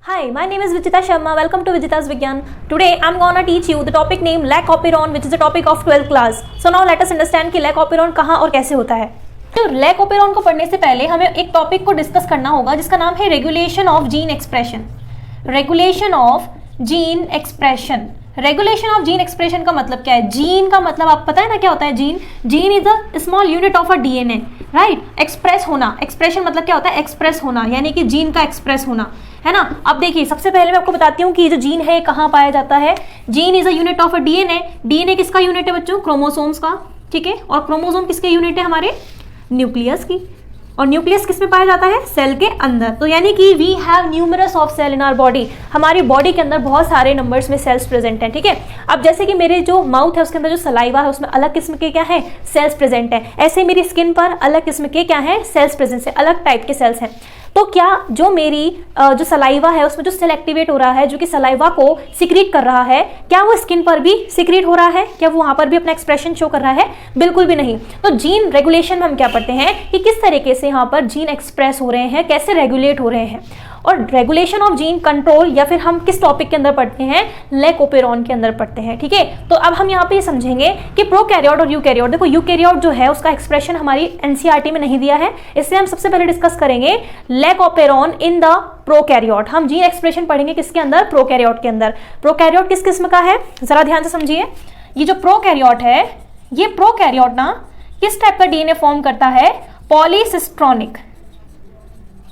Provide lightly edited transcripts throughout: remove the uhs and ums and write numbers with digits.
Hi, my name is Vichita Sharma. Welcome to Vichita's Vigyan. Today I'm gonna teach you the topic name Lac-Operon, which is the topic of 12th class. So now let us understand कि Lac-Operon कहाँ और कैसे होता है. तो Lac-Operon को पढ़ने से पहले हमें एक टॉपिक को डिस्कस करना होगा जिसका नाम है regulation of gene expression. Regulation of gene expression. Regulation of gene expression का मतलब क्या है? जीन का मतलब आप पता है ना क्या होता है gene? Gene is a small unit of a DNA, right. Express होना, एक्सप्रेशन मतलब क्या होता है? एक्सप्रेस होना, यानी कि जीन का एक्सप्रेस होना, है ना. अब देखिए सबसे पहले मैं आपको बताती हूँ कि ये जो जीन है कहाँ पाया जाता है. Gene is a unit of a DNA. DNA किसका यूनिट है बच्चों? क्रोमोसोम्स का, ठीक है. और क्रोमोसोम किसके यूनिट है? हमारे न्यूक्लियस की. और न्यूक्लियस किस में पाया जाता है? सेल के अंदर. तो यानी कि we have numerous of cell in our body. हमारी बॉडी के अंदर बहुत सारे नंबर्स में सेल्स प्रेजेंट हैं, ठीक है. अब जैसे कि मेरे जो माउथ है उसके अंदर जो सलाइवा है उसमें अलग किस्म के क्या है? सेल्स प्रेजेंट है. ऐसे मेरी स्किन पर अलग किस्म के क्या है? सेल्स प्रेजेंट है, अलग टाइप के सेल्स हैं. तो क्या जो मेरी जो सलाइवा है उसमें जो सेल एक्टिवेट हो रहा है, जो कि सलाइवा को सिक्रीट कर रहा है, क्या वो स्किन पर भी सिक्रीट हो रहा है? क्या वो वहां पर भी अपना एक्सप्रेशन शो कर रहा है? बिल्कुल भी नहीं. तो जीन रेगुलेशन में हम क्या पढ़ते हैं कि किस तरीके से यहाँ पर जीन एक्सप्रेस हो रहे हैं, कैसे रेगुलेट हो रहे हैं. और रेगुलेशन ऑफ जीन कंट्रोल या फिर हम किस टॉपिक के अंदर पढ़ते हैं? लैक-ओपेरॉन के अंदर पढ़ते हैं, ठीक है. तो अब हम यहाँ पे समझेंगे कि प्रोकैरियोट और यूकैरियोट. देखो यूकैरियोट जो है उसका एक्सप्रेशन हमारी एनसीईआरटी में नहीं दिया है, इससे हम सबसे पहले डिस्कस करेंगे लैक-ओपेरॉन इन द प्रोकैरियोट. हम जीन एक्सप्रेशन पढ़ेंगे किसके अंदर? प्रोकैरियोट के अंदर. प्रोकैरियोट किस किस्म का है जरा ध्यान से समझिए. ये जो प्रोकैरियोट है, ये प्रोकैरियोट ना किस टाइप का डीएनए फॉर्म करता है? पॉलीसिस्ट्रॉनिक.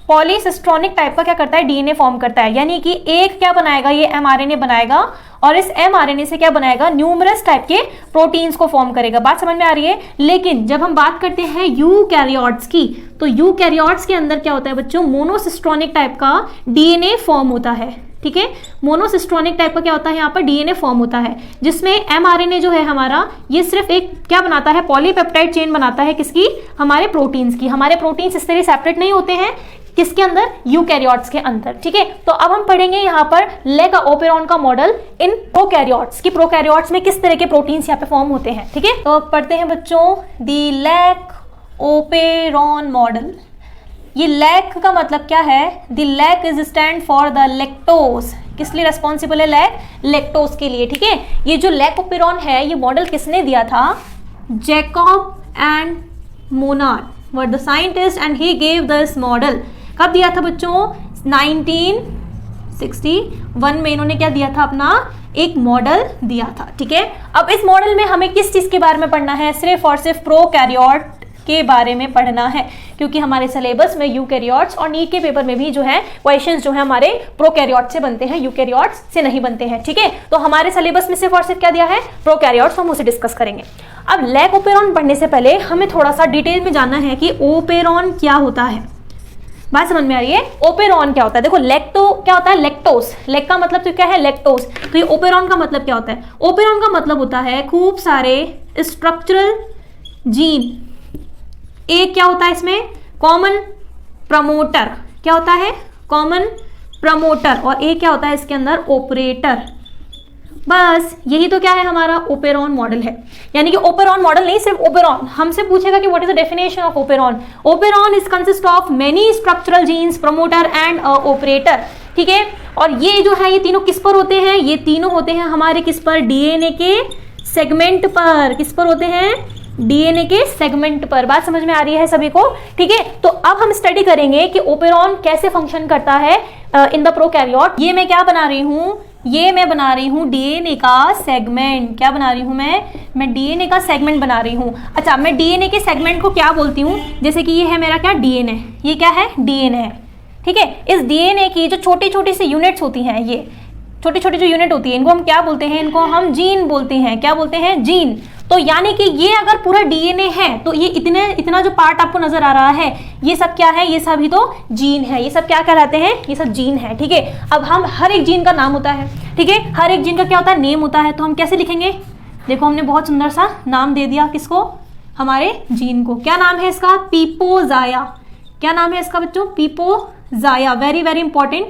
पॉलीसिस्ट्रॉनिक टाइप का क्या करता है? डीएनए फॉर्म करता है. यानी कि एक क्या बनाएगा? ये एमआरएनए बनाएगा और इस एमआरएनए से क्या बनाएगा? न्यूमरस टाइप के प्रोटीन्स को फॉर्म करेगा. बात समझ में आ रही है. लेकिन जब हम बात करते हैं यूकैरियोट्स की, तो यूकैरियोट्स के अंदर क्या होता है बच्चों? मोनोसिस्ट्रॉनिक टाइप का डीएनए फॉर्म होता है, ठीक है. मोनोसिस्ट्रॉनिक टाइप का क्या होता है? यहाँ पर डीएनए फॉर्म होता है जिसमें एमआरएनए जो है हमारा, ये सिर्फ एक क्या बनाता है? पॉलीपेप्टाइड चेन बनाता है. किसकी? हमारे प्रोटीन्स की. हमारे प्रोटीन्स इस तरह सेपरेट नहीं होते हैं. किसके अंदर? यूकैरियोट्स के अंदर, ठीक है. तो अब हम पढ़ेंगे यहाँ पर लैक-ओपेरॉन का मॉडल इन प्रोकैरियोट्स की. प्रोकैरियोट्स में किस तरह के प्रोटीन्स यहाँ पे फॉर्म होते हैं, ठीक है. तो पढ़ते हैं बच्चों दी लैक-ओपेरॉन मॉडल. ये लैक का मतलब क्या है? The lac is stand for the lactose. किस लिए रेस्पॉन्सिबल है लैक? लैक्टोज के लिए, ठीक है. ये जो लैक-ओपेरॉन है ये मॉडल किसने दिया था? Jacob and Monod were the scientist and he gave this model. कब दिया था बच्चों? 1961 में इन्होंने क्या दिया था? अपना एक मॉडल दिया था, ठीक है. अब इस मॉडल में हमें किस चीज के बारे में पढ़ना है? सिर्फ और सिर्फ प्रोकैरियोट के बारे में पढ़ना है, क्योंकि हमारे सिलेबस में यूकैरियोट्स और नीट के पेपर में भी जो है क्वेश्चंस जो है हमारे प्रोकैरियोट से बनते हैं, यूकैरियोट्स से नहीं बनते हैं, ठीक है. तो हमारे सिलेबस में सिर्फ और सिर्फ क्या दिया है? प्रोकैरियोट्स. हम उसे डिस्कस करेंगे. अब लैक-ओपेरॉन पढ़ने से पहले हमें थोड़ा सा डिटेल में जानना है कि ओपेरॉन क्या होता है. बात समझ में आ रही है? ओपेरॉन क्या होता है? देखो लैक्टो क्या होता है? लैक्टोज. लैक का मतलब तो क्या है? लैक्टोज. तो ये ओपेरॉन का मतलब क्या होता है? ओपेरॉन का मतलब होता है खूब सारे स्ट्रक्चरल जीन. एक क्या होता है इसमें? Common promoter. क्या होता है? Common promoter. और एक क्या होता है इसके अंदर? ऑपरेटर. बस यही तो क्या है? हमारा ओपेरॉन मॉडल है. यानी कि ओपेरॉन मॉडल नहीं, सिर्फ ओपेरॉन. हमसे पूछेगा कि what is the definition of operon. Operon is consist of many structural genes, promoter and operator, ठीक है. और ये जो है ये तीनों किस पर होते हैं? ये तीनों होते हैं हमारे किस पर? डीएनए के सेगमेंट पर. किस पर होते हैं? डीएनए के सेगमेंट पर. बात समझ में आ रही है सभी को, ठीक है. तो अब हम स्टडी करेंगे कि ओपेरॉन कैसे फंक्शन करता है इन द प्रोकैरियोट. ये मैं क्या बना रही हूँ? ये मैं बना रही हूँ डीएनए का सेगमेंट. क्या बना रही हूँ मैं डीएनए का सेगमेंट बना रही हूँ. अच्छा, मैं डीएनए के सेगमेंट को क्या बोलती हूँ? जैसे कि ये है मेरा क्या? डीएनए. ये क्या है? डीएनए है, ठीक है. इस डीएनए की जो छोटी छोटी सी यूनिट्स होती हैं, ये छोटी छोटी जो यूनिट होती है इनको हम क्या बोलते हैं? इनको हम जीन बोलते हैं. क्या बोलते हैं? जीन. तो यानी कि ये अगर पूरा डीएनए है तो ये इतना जो पार्ट आपको नजर आ रहा है ये सब क्या है? ये सभी तो जीन है. ये सब क्या कहलाते हैं? ये सब जीन है, ठीक है. अब हम हर एक जीन का नाम होता है, ठीक है. हर एक जीन का क्या होता है? नेम होता है. तो हम कैसे लिखेंगे? देखो हमने बहुत सुंदर सा नाम दे दिया. किसको? हमारे जीन को. क्या नाम है इसका? पीपोजाया. क्या नाम है इसका बच्चों? पीपोजाया. वेरी वेरी इंपॉर्टेंट,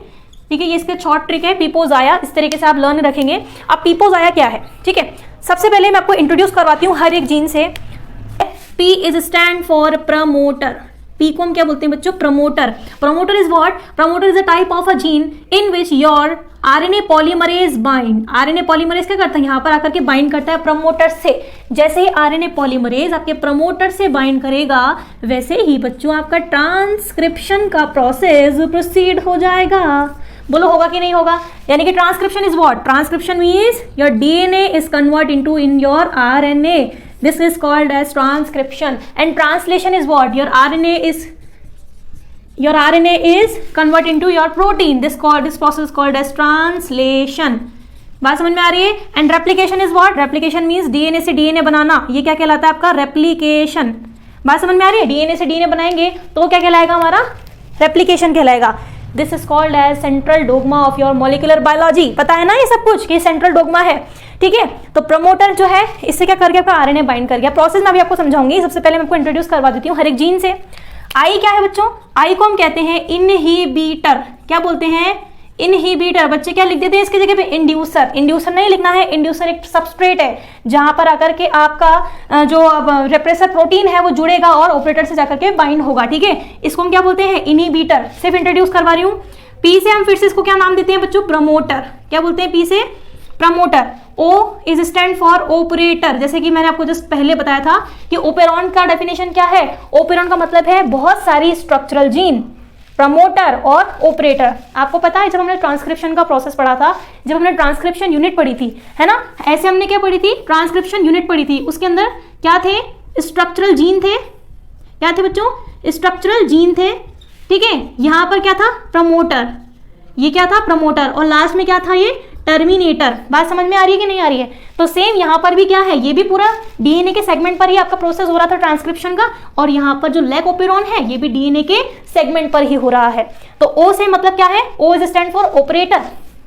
ठीक है. ये इसका शॉर्ट ट्रिक है पीपोजाया. इस तरीके से आप लर्न रखेंगे. अब पीपोजाया क्या है, ठीक है. सबसे पहले मैं आपको इंट्रोड्यूस करवाती हूँ हर एक जीन से. P is stand for promoter. P P को हम क्या बोलते हैं बच्चों? Promoter. Promoter is what? Promoter is a type of a gene in which your RNA polymerase bind. RNA polymerase क्या करता है? यहाँ पर आकर के बाइंड करता है प्रमोटर से। जैसे ही आरएनए पॉलीमरेज आपके प्रमोटर से बाइंड करेगा वैसे ही बच्चों आपका ट्रांसक्रिप्शन का प्रोसेस प्रोसीड हो जाएगा। बोलो होगा कि नहीं होगा? यानी कि transcription is what? Transcription means your DNA is convert into in your RNA. This is called as transcription. And translation is what? Your RNA is convert into your protein. This process is called as translation. बात समझ में आ रही है? And replication is what? Replication means DNA से DNA बनाना। ये क्या कहलाता है आपका? रेप्लिकेशन। बात समझ में आ रही है? डीएनए से डीएनए बनाएंगे तो क्या कहलाएगा हमारा? रेप्लिकेशन कहलाएगा। This is called as central dogma of your molecular biology. पता है ना ये सब कुछ कि सेंट्रल डोगमा है, ठीक है? तो प्रमोटर जो है इससे क्या कर गया? आपका आरएनए बाइंड कर गया। प्रोसेस मैं अभी आपको समझाऊंगी। सबसे पहले मैं आपको इंट्रोड्यूस करवा देती हूँ हर एक जीन से। आई क्या है बच्चों? आई को हम कहते हैं इनहिबिटर। क्या बोलते हैं? इनहिबिटर। बच्चे क्या लिख देते हैं इसकी जगह पे? इंड्यूसर। इंड्यूसर नहीं लिखना है, इंड्यूसर एक सबस्ट्रेट है जहां पर आकर के आपका जो रेप्रेसर प्रोटीन है वो जुड़ेगा और ऑपरेटर से जाकर के बाइंड होगा, ठीक है? इसको हम क्या बोलते हैं? इनहिबिटर। सिर्फ इंट्रोड्यूस करवा रही हूँ। पी से हम फिर से इसको क्या नाम देते हैं बच्चों? प्रमोटर। क्या बोलते हैं पी से? Promoter. O is stand for operator. जैसे कि मैंने आपको जस्ट पहले बताया था कि ओपेरॉन का डेफिनेशन क्या है? ओपेरॉन का मतलब है बहुत सारी स्ट्रक्चरल जीन। प्रमोटर और ऑपरेटर आपको पता है जब हमने ट्रांसक्रिप्शन का प्रोसेस पढ़ा था, जब हमने ट्रांसक्रिप्शन यूनिट पढ़ी थी, है ना? ऐसे हमने क्या पढ़ी थी? ट्रांसक्रिप्शन यूनिट पढ़ी थी। उसके अंदर क्या थे? स्ट्रक्चरल जीन थे। क्या थे बच्चों? स्ट्रक्चरल जीन थे, ठीक है? यहां पर क्या था? प्रमोटर। ये क्या था? प्रमोटर। और लास्ट में क्या था? ये टर्मिनेटर। बात समझ में आ रही है कि नहीं आ रही है? तो सेम यहाँ पर भी क्या है? ये भी पूरा डीएनए के सेगमेंट पर ही आपका प्रोसेस हो रहा था ट्रांसक्रिप्शन का, और यहाँ पर जो लैक ओपेरॉन है ये भी डीएनए के सेगमेंट पर ही हो रहा है। तो ओ से मतलब क्या है? O is stand for operator.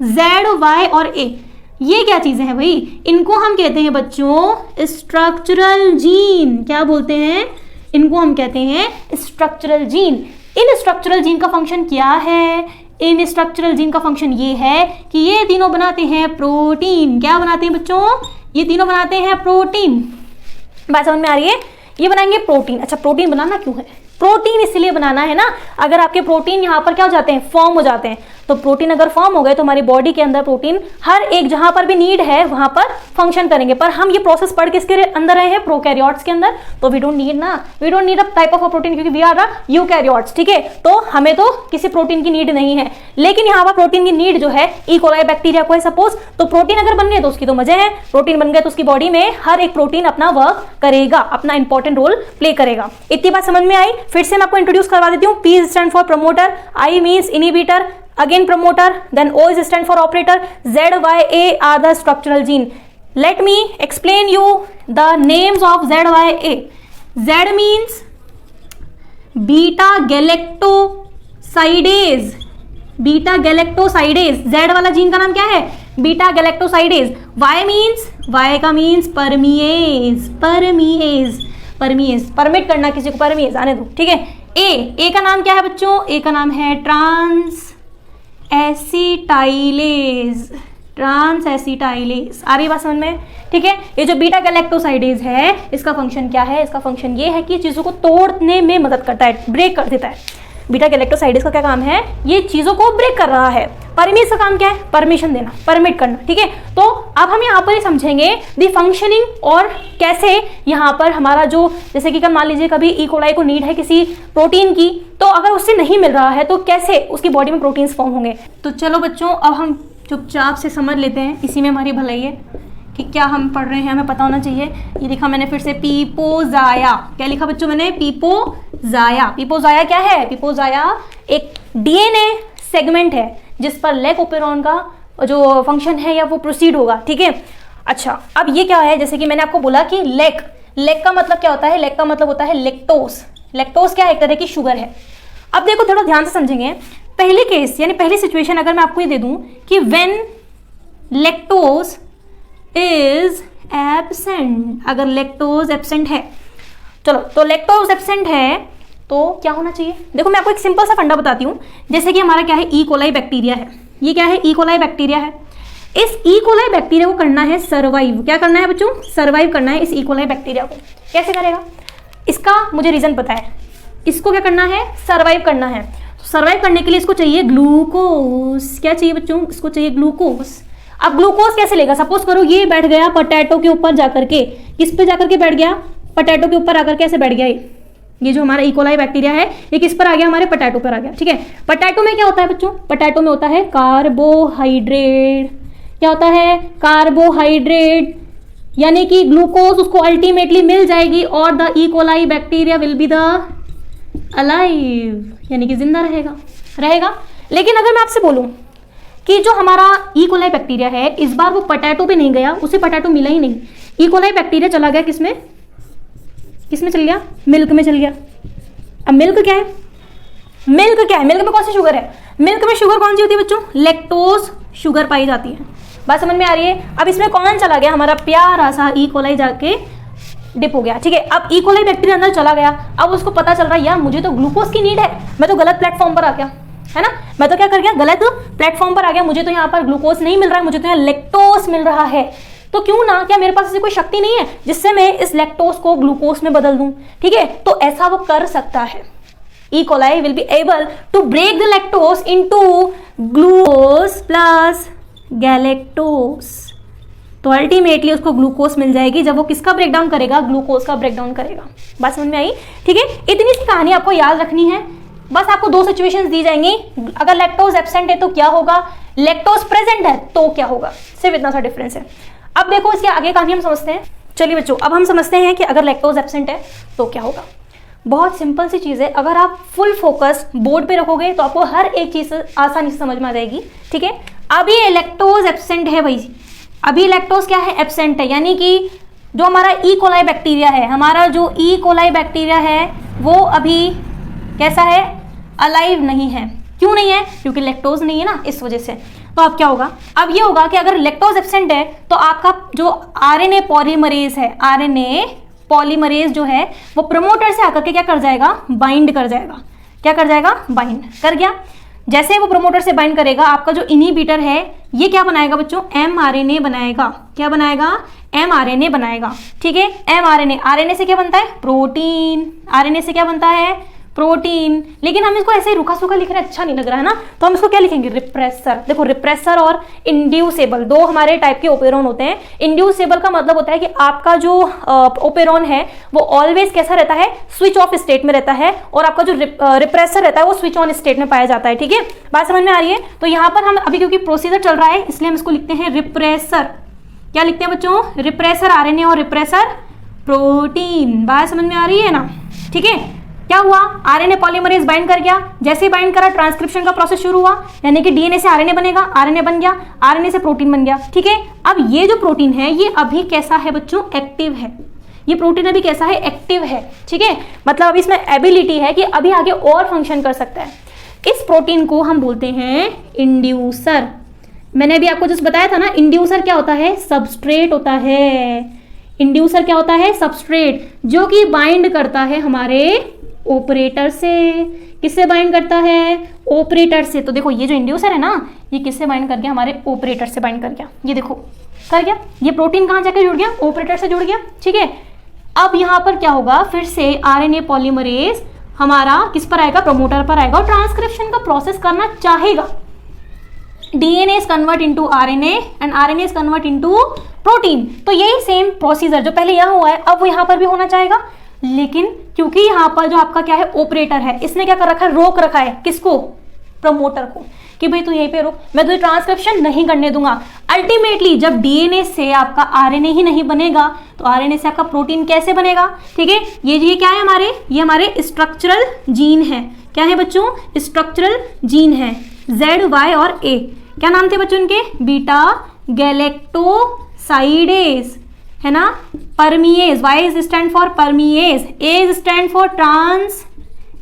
Z, Y और ए ये क्या चीजें हैं भाई? इनको हम कहते हैं बच्चों स्ट्रक्चरल जीन। क्या बोलते हैं? इनको हम कहते हैं स्ट्रक्चरल जीन। इन स्ट्रक्चरल जीन का फंक्शन क्या है? इन स्ट्रक्चरल जीन का फंक्शन ये है कि ये तीनों बनाते हैं प्रोटीन। क्या बनाते हैं बच्चों? ये तीनों बनाते हैं प्रोटीन। बात समझ में आ रही है? ये बनाएंगे प्रोटीन। अच्छा, प्रोटीन बनाना क्यों है? प्रोटीन इसलिए बनाना है ना, अगर आपके प्रोटीन यहाँ पर क्या हो जाते हैं? फॉर्म हो जाते हैं। तो प्रोटीन अगर फॉर्म हो गए तो हमारी बॉडी के अंदर प्रोटीन हर एक जहां पर भी नीड है वहां पर फंक्शन करेंगे। पर हम ये प्रोसेस पढ़ किसके अंदर रहे हैं? प्रोकैरियोट्स के अंदर। तो we don't need a type of a protein क्योंकि वी आर यूकैरियोट्स, ठीक है? तो हमें तो किसी प्रोटीन की नीड नहीं है। लेकिन यहाँ पर प्रोटीन की नीड जो है ई कोलाई बैक्टीरिया को है सपोज। तो प्रोटीन अगर बन गए तो उसकी तो मजे है। प्रोटीन बन गए तो उसकी बॉडी में हर एक प्रोटीन अपना वर्क करेगा, अपना इंपॉर्टेंट रोल प्ले करेगा। इतनी बात समझ में आई? फिर से मैं आपको इंट्रोड्यूस करवा देती हूँ। P stand for promoter, I means inhibitor, again promoter, then O is stand for operator, Z, Y, A are the structural gene. Let me explain you the names of Z, Y, A. Z means beta galactosidase. Beta galactosidase. Z वाला gene का नाम क्या है? Beta galactosidase. Y means, Y का means परमिएज। Permit करना किसी को, परमिएज आने दो, ठीक है? ए का नाम क्या है बच्चों? ए का नाम है ट्रांस एसिटाइलेज। आ रही बात समझ में? ठीक है? ये जो बीटा गैलेक्टोसाइडेज है इसका फंक्शन क्या है? इसका फंक्शन ये है कि चीजों को तोड़ने में मदद करता है, ब्रेक कर देता है। बीटा गैलेक्टोसाइडेज का क्या काम है? ये चीजों को ब्रेक कर रहा है। परमिट का काम क्या है? परमिशन देना, परमिट करना, ठीक है? तो अब हम यहाँ पर ही समझेंगे दी फंक्शनिंग और कैसे यहाँ पर हमारा जो, जैसे कि मान लीजिए कभी ई कोलाई को नीड है किसी प्रोटीन की, तो अगर उससे नहीं मिल रहा है तो कैसे उसकी बॉडी में प्रोटीन्स फॉर्म होंगे। तो चलो बच्चों अब हम चुपचाप से समझ लेते हैं, इसी में हमारी भलाई है कि क्या हम पढ़ रहे हैं, हमें पता होना चाहिए। ये लिखा मैंने फिर से पीपोजाया। क्या लिखा बच्चों मैंने? पीपोजाया। पीपोजाया क्या है? पीपोजाया एक डीएनए सेगमेंट है जिस पर लैक ओपेरॉन का जो फंक्शन है या वो प्रोसीड होगा, ठीक है? अच्छा, अब ये क्या है? जैसे कि मैंने आपको बोला कि लैक का मतलब क्या होता है? लैक का मतलब होता है लैक्टोस। लैक्टोस क्या है? एक तरह की शुगर है। अब देखो थोड़ा ध्यान से समझेंगे। पहले केस यानी पहली सिचुएशन अगर मैं आपको ये दे दूं कि व्हेन लैक्टोस इज एब्सेंट, अगर लैक्टोज एब्सेंट है, चलो तो लैक्टोज एब्सेंट है तो क्या होना चाहिए? देखो मैं आपको एक सिंपल सा फंडा बताती हूँ। जैसे कि हमारा क्या है? ई कोलाई बैक्टीरिया है। ये क्या है? ई कोलाई बैक्टीरिया है। इस ई कोलाई बैक्टीरिया को करना है सर्वाइव। क्या करना है बच्चों? सर्वाइव करना है इस ई कोलाई बैक्टीरिया को। कैसे करेगा? इसका मुझे रीजन पता है। इसको क्या करना है, सर्वाइव करना है। सर्वाइव करने के लिए इसको चाहिए ग्लूकोज। क्या चाहिए बच्चों, इसको चाहिए ग्लूकोज। अब ग्लूकोज कैसे लेगा, सपोज करो ये बैठ गया पोटैटो के ऊपर जाकर के, किस पे जाकर के बैठ गया, पोटैटो के ऊपर आकर के ऐसे बैठ गया। ये जो हमारा इकोलाई बैक्टीरिया है ये किस पर आ गया, हमारे पोटैटो पर आ गया। ठीक है, पोटैटो में क्या होता है बच्चों, पोटैटो में होता है कार्बोहाइड्रेट। क्या होता है, कार्बोहाइड्रेट, यानी कि ग्लूकोज उसको अल्टीमेटली मिल जाएगी और the E coli bacteria will be the alive, यानी कि जिंदा रहेगा। लेकिन अगर मैं आपसे बोलूं कि जो हमारा इकोलाई बैक्टीरिया है इस बार वो पोटैटो पे नहीं गया, उसे पोटैटो मिला ही नहीं, इकोलाई बैक्टीरिया चला गया किसमें चल गया, मिल्क में चल गया। अब मिल्क क्या है, मिल्क में कौन सी शुगर है, मिल्क में शुगर कौन सी होती है बच्चों, लैक्टोज शुगर पाई जाती है। बात समझ में आ रही है। अब इसमें कौन चला गया, हमारा प्यारा सा इकोलाई जाके डिप हो गया। ठीक है, अब इकोलाई बैक्टीरिया अंदर चला गया, अब उसको पता चल रहा है यार मुझे तो ग्लूकोज की नीड है, मैं तो गलत प्लेटफॉर्म पर आ गया, है ना, मैं तो क्या कर गया, गलत प्लेटफॉर्म पर आ गया, मुझे तो यहाँ पर ग्लूकोज नहीं मिल रहा है, मुझे तो यहाँ लैक्टोज मिल रहा है। तो क्यों ना, क्या मेरे पास ऐसी कोई शक्ति नहीं है जिससे मैं इस लैक्टोज को ग्लूकोज में बदल दूं। ठीक है, तो ऐसा वो कर सकता है। E. coli will be able to break the lactose into glucose plus galactose। तो अल्टीमेटली उसको ग्लूकोज मिल जाएगी जब वो किसका ब्रेकडाउन करेगा, ग्लूकोज का ब्रेकडाउन करेगा। बात समझ में आई। ठीक है, इतनी सी कहानी आपको याद रखनी है। बस आपको दो सिचुएशंस दी जाएंगी, अगर लैक्टोज एब्सेंट है तो क्या होगा, लैक्टोज प्रेजेंट है तो क्या होगा, सिर्फ इतना सा डिफरेंस है। अब देखो इसके आगे कहानी हम समझते हैं। चलिए बच्चों, अब हम समझते हैं कि अगर लैक्टोज एब्सेंट है तो क्या होगा। बहुत सिंपल सी चीज़ है, अगर आप फुल फोकस बोर्ड पे रखोगे तो आपको हर एक चीज़ आसानी से समझ में आ जाएगी। ठीक है, अभी लैक्टोज एब्सेंट है भाई, अभी लैक्टोज क्या है, एब्सेंट है, यानी कि जो हमारा ई कोलाई बैक्टीरिया है, हमारा जो ई कोलाई बैक्टीरिया है वो अभी कैसा है, अलाइव नहीं है। क्यों नहीं है, क्योंकि लैक्टोज नहीं है ना, इस वजह से। तो अब क्या होगा, अब ये होगा कि अगर लैक्टोज एब्सेंट है तो आपका जो आरएनए पॉलीमरेज है, आरएनए पॉलीमरेज जो है वो प्रमोटर से आकर के क्या कर जाएगा, बाइंड कर जाएगा। क्या कर जाएगा, बाइंड कर गया। जैसे वो प्रमोटर से बाइंड करेगा, आपका जो इनहिबिटर है ये क्या बनाएगा बच्चों, एमआरएनए बनाएगा। क्या बनाएगा, एमआरएनए बनाएगा। ठीक है, एमआरएनए, आरएनए से क्या बनता है, प्रोटीन, आरएनए से क्या बनता है, प्रोटीन। लेकिन हम इसको ऐसे ही रुखा सूखा लिख रहे हैं, अच्छा नहीं लग रहा है ना, तो हम इसको क्या लिखेंगे, रिप्रेसर। देखो रिप्रेसर और इंड्यूसेबल दो हमारे टाइप के ओपेरॉन होते हैं। इंड्यूसेबल का मतलब होता है कि आपका जो ओपेरॉन है वो ऑलवेज कैसा रहता है, स्विच ऑफ स्टेट में रहता है, और आपका जो रिप्रेसर रहता है वो स्विच ऑन स्टेट में पाया जाता है। ठीक है, बात समझ में आ रही है। तो यहाँ पर हम अभी क्योंकि प्रोसीजर चल रहा है इसलिए हम इसको लिखते हैं रिप्रेसर। क्या लिखते हैं बच्चों, रिप्रेसर आरएनए और रिप्रेसर प्रोटीन। बात समझ में आ रही है ना। ठीक है, क्या हुआ, आरएनए पॉलीमरेज बाइंड कर गया, जैसे ही बाइंड करा ट्रांसक्रिप्शन का प्रोसेस शुरू हुआ, यानी कि डीएनए से आरएनए बनेगा, आरएनए बन गया, आरएनए से प्रोटीन बन गया। ठीक है, अब ये जो प्रोटीन है ये अभी कैसा है बच्चों, एक्टिव है। ये प्रोटीन अभी कैसा है, एक्टिव है। ठीक है, मतलब अभी इसमें एबिलिटी है कि अभी आगे और फंक्शन कर सकता है। इस प्रोटीन को हम बोलते हैं इंड्यूसर। मैंने अभी आपको जस्ट बताया था ना, इंड्यूसर क्या होता है, सबस्ट्रेट होता है। इंड्यूसर क्या होता है, सबस्ट्रेट, जो कि बाइंड करता है हमारे ऑपरेटर से। किससे बाइंड करता है, ऑपरेटर से। तो देखो ये जो इंड्यूसर है ना, ये किससे बाइंड कर गया, हमारे ऑपरेटर से बाइंड कर गया। ये देखो कर गया, ये प्रोटीन कहाँ जाकर जुड़ गया, ऑपरेटर से जुड़ गया। ठीक है, अब यहाँ पर क्या होगा, फिर से आरएनए पॉलीमरेज हमारा किस पर आएगा, प्रमोटर पर आएगा और ट्रांसक्रिप्शन का प्रोसेस करना चाहेगा। DNA is convert into RNA and RNA is convert into protein. तो यही सेम प्रोसीजर जो पहले यहाँ हुआ है अब वो यहाँ पर भी होना चाहेगा। लेकिन क्योंकि यहाँ पर जो आपका क्या है, ऑपरेटर है, इसने क्या कर रखा है, रोक रखा है किसको, प्रमोटर को, कि भाई तू यहीं पे रुक, मैं तुझे ट्रांसक्रिप्शन नहीं करने दूंगा। अल्टीमेटली जब डीएनए से आपका आरएनए ही नहीं बनेगा तो आरएनए से आपका प्रोटीन कैसे बनेगा। ठीक है, ये क्या है हमारे, ये हमारे स्ट्रक्चरल जीन है। क्या है बच्चों, स्ट्रक्चरल जीन है, जेड वाई और ए। क्या नाम थे बच्चों इनके, बीटा गैलेक्टोसाइडेज, है ना, permease, Y is stand for permease, A stand for trans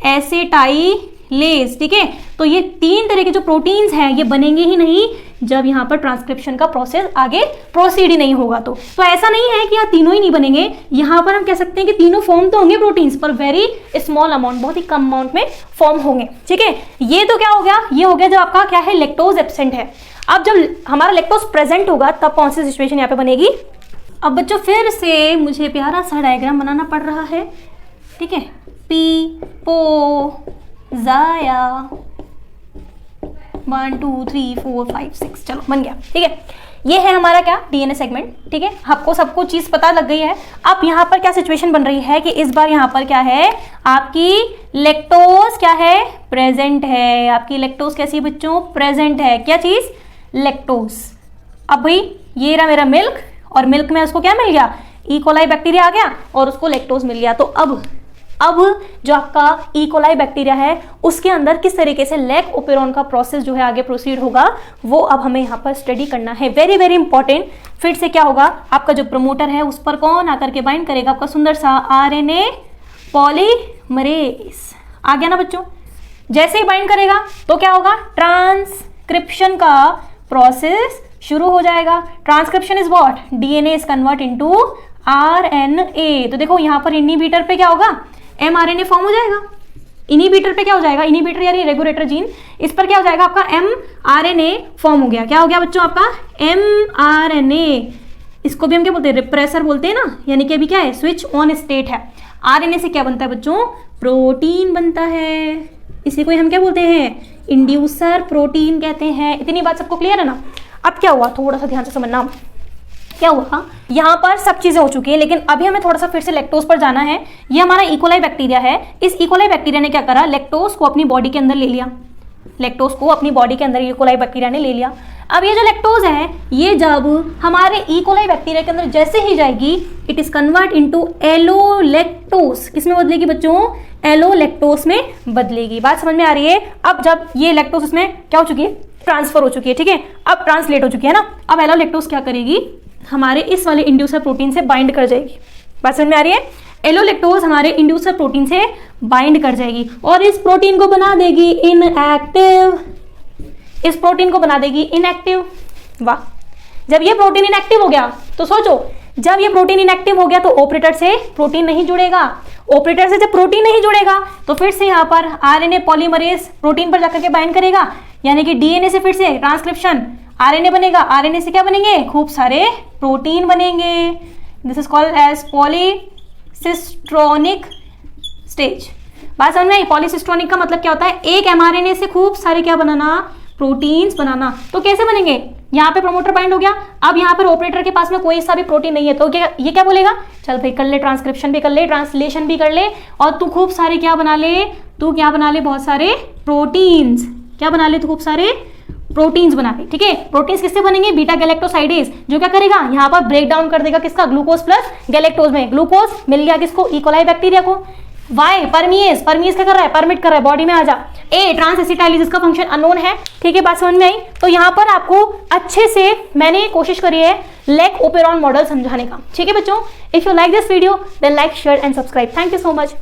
acetylase. ठीक है, तो ये तीन तरह के जो प्रोटीन्स हैं ये बनेंगे ही नहीं जब यहाँ पर ट्रांसक्रिप्शन का प्रोसेस आगे प्रोसीड ही नहीं होगा। तो ऐसा नहीं है कि यहाँ तीनों ही नहीं बनेंगे, यहाँ पर हम कह सकते हैं कि तीनों फॉर्म तो होंगे प्रोटीन्स, पर वेरी स्मॉल अमाउंट, बहुत ही कम अमाउंट में फॉर्म होंगे। ठीक है, ये तो क्या हो गया, ये हो गया जब आपका क्या है, लैक्टोज एब्सेंट है। अब जब हमारा लैक्टोज प्रेजेंट होगा तब कौन सी सिचुएशन यहाँ पे बनेगी। अब बच्चों फिर से मुझे प्यारा सा डायग्राम बनाना पड़ रहा है। ठीक है, पी पो जाया 1 2 3 4 5 6 चलो बन गया। ठीक है, ये है हमारा क्या डीएनए सेगमेंट। ठीक है, आपको सबको चीज पता लग गई है। अब यहाँ पर क्या सिचुएशन बन रही है कि इस बार यहाँ पर क्या है, आपकी लैक्टोज क्या है, प्रेजेंट है। आपकी लैक्टोज कैसी है बच्चों, प्रेजेंट है। क्या चीज, लैक्टोज। अब भाई ये रहा मेरा मिल्क, और मिल्क में उसको क्या मिल गया, ई कोलाई बैक्टीरिया आ गया और उसको लैक्टोज मिल गया। तो अब जो आपका ई कोलाई बैक्टीरिया है उसके अंदर किस तरीके से लैक ओपेरॉन का प्रोसेस जो है आगे प्रोसीड होगा, वो अब हमें यहाँ पर स्टडी करना है। Very very important. फिर से क्या होगा, आपका जो प्रमोटर है उस पर कौन आकर के बाइंड करेगा, आपका सुंदर सा आरएनए पॉलीमरेज आ गया ना बच्चों। जैसे ही बाइंड करेगा तो क्या होगा, ट्रांसक्रिप्शन का प्रोसेस शुरू हो जाएगा। Transcription is what, DNA is convert into RNA. तो देखो यहाँ पर इनहिबिटर पे क्या होगा, एमआरएनए फॉर्म हो जाएगा। इनहिबिटर पे क्या हो जाएगा, इनहिबिटर यानी रेगुलेटर जीन, इस पर क्या हो जाएगा, आपका एमआरएनए फॉर्म हो गया। क्या हो गया बच्चों, आपका एमआरएनए। इसको भी हम क्या बोलते हैं, रिप्रेसर बोलते हैं ना, यानी कि अभी क्या है, स्विच ऑन स्टेट है। आरएनए से क्या बनता है बच्चों, प्रोटीन बनता है। इसी को हम क्या बोलते हैं, इंड्यूसर प्रोटीन कहते हैं। इतनी बात सबको क्लियर है ना। अब क्या हुआ, थोड़ा सा ध्यान से समझना। क्या हुआ, यहाँ पर सब चीजें हो चुकी है, लेकिन अभी हमें थोड़ा सा फिर से लैक्टोज पर जाना है। ये हमारा इकोलाई बैक्टीरिया है। इस इकोलाई बैक्टीरिया ने क्या करा, लैक्टोज को अपनी बॉडी के अंदर ले लिया। लैक्टोज को अपनी बॉडी के अंदर इकोलाई बैक्टीरिया ने ले लिया। अब ये जो लैक्टोज है, ये जब हमारे इकोलाई बैक्टीरिया के अंदर जैसे ही जाएगी, इट इज कन्वर्ट इनटू एलोलैक्टोज। किसमें बदलेगी बच्चों, एलोलैक्टोज में बदलेगी। बात समझ में आ रही है। अब जब ये लैक्टोज इसमें क्या हो चुकी है, ट्रांसफर हो चुकी है। ठीक है, अब ट्रांसलेट हो चुकी है ना। अब एलोलैक्टोज क्या करेगी, हमारे इस वाले इंड्यूसर प्रोटीन से बाइंड कर जाएगी। बात समझ में आ रही है। एलोलैक्टोज हमारे इंड्यूसर प्रोटीन से बाइंड कर जाएगी और इस प्रोटीन को बना देगी इनएक्टिव। इस प्रोटीन को बना देगी इनएक्टिव। वाह, जब ये प्रोटीन इनएक्टिव हो गया तो सोचो, जब ये प्रोटीन इनएक्टिव हो गया तो ऑपरेटर से प्रोटीन नहीं जुड़ेगा। ऑपरेटर से जब प्रोटीन नहीं जुड़ेगा तो फिर से यहाँ पर आरएनए पॉलीमरेज प्रोटीन पर जाकर के बाइंड करेगा, यानी कि डीएनए से फिर से ट्रांसक्रिप्शन, आरएनए बनेगा। आरएनए से क्या बनेंगे, खूब सारे प्रोटीन बनेंगे। This is called as polycistronic stage. बात समझ में आई। पॉलीसिस्ट्रोनिक का मतलब क्या होता है, एक एमआरएनए से खूब सारे क्या बनाना, प्रोटीन्स बनाना। तो कैसे बनेंगे, यहाँ पे प्रमोटर बाइंड हो गया। अब यहाँ पर ऑपरेटर के पास में कोई सा भी प्रोटीन नहीं है, तो ये क्या बोलेगा, चल भाई कर ले, ट्रांसक्रिप्शन भी कर ले, ट्रांसलेशन भी कर ले, और तू खूब सारे क्या बना ले, तू क्या बना ले, बहुत सारे प्रोटीन्स। क्या बना ले, तू खूब सारे प्रोटीन्स बना ले। ठीक है, प्रोटीन्स किससे बनेंगे, बीटा गैलेक्टोसाइडेज, जो क्या करेगा, यहाँ पर ब्रेक डाउन कर देगा किसका, ग्लूकोज प्लस गैलेक्टोज में। ग्लूकोज मिल गया किसको, इकोलाई बैक्टीरिया को। वाई, परमिएज, परमिएज क्या कर रहा है, परमिट कर रहा है, बॉडी में आ जा। ए, ट्रांसएसिटाइलिस का फंक्शन अननोन है। ठीक है, बात समझ में आई। तो यहाँ पर आपको अच्छे से मैंने कोशिश करी है लैक ओपेरॉन मॉडल समझाने का। ठीक है बच्चों, if you like this video then like, share and subscribe. Thank you so much.